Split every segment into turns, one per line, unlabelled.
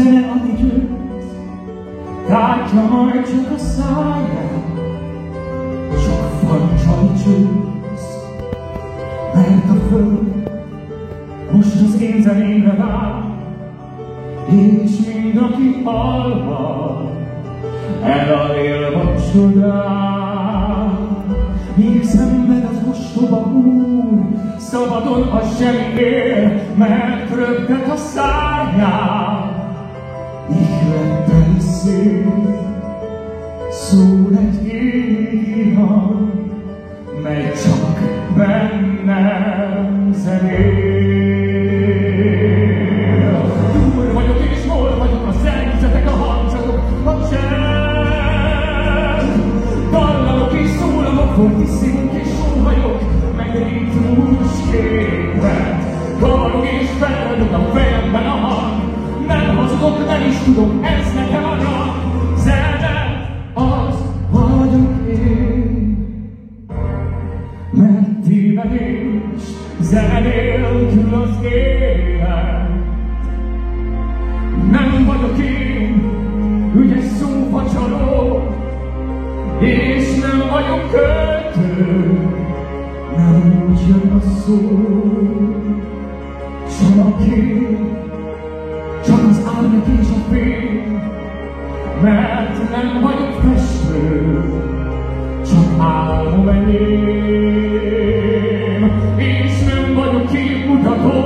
zene addig őt, tátja majd csak a száját, csak fancsai csősz, mert a föld most az én zenémre vár, és mind aki hallva elalélva csodál. Míg szenved az ostoba úr, szabadon a semmiért, mert röptet a szárnyán. Ihletten szép, szól egy égi hang, mely csak bennem zenél. Túl vagyok és hol vagyok, a szerkezetek, a hangzatok, a csend. Dallamok és szólamok, fortisszimunk és sóhajok, meg ritmus képet. Kavarog és felragyog a fejemben a hang, nem hazudok, nem is tudok, ez nekem a rang. Zene, az vagyok én, mert tévedés, zene nélkül az élet. Nem vagyok én, ügyes szófacsaló, és nem vagyok költő, nem úgy jön a szó, sem a kép, csak az árnyak és a fény, mert nem vagyok festő, csak álmom enyém. És nem vagyok képmutató,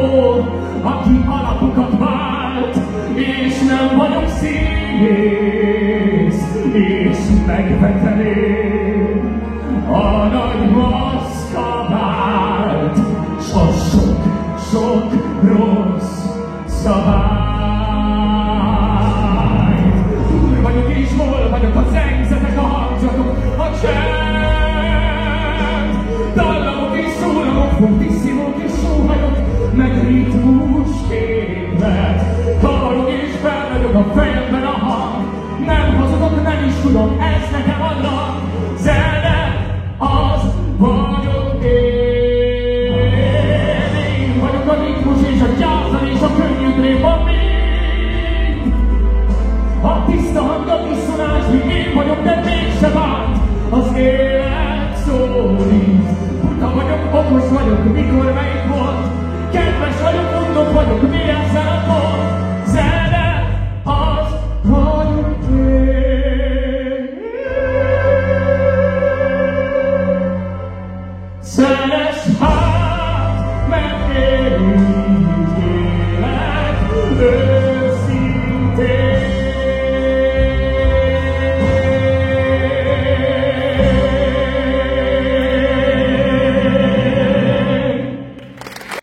aki alapokat vált, és nem vagyok színész, és megveteném a nagy maszkabált, s a sok rossz szabályt. Túl vagyok és hol vagyok, a zengzetek, a hangzatok, a csend. Dallamok és szólamok, fortisszimok és sóhajok, meg ritmus képlet. Kavarog és felragyog a fejemben a hang, nem hazudok, nem is tudom, ez nekem a rang. Zene, az vagyok én. Én vagyok a ritmus és a gyászal és a könnyű drép, a mind. A tiszta hang, a viszonás, míg én vagyok, de mégse vált. Az élet szólít. Buta vagyok, okos vagyok, mikor melyik volt. Kedves vagyok, mondok vagyok, mi ezzel a pont.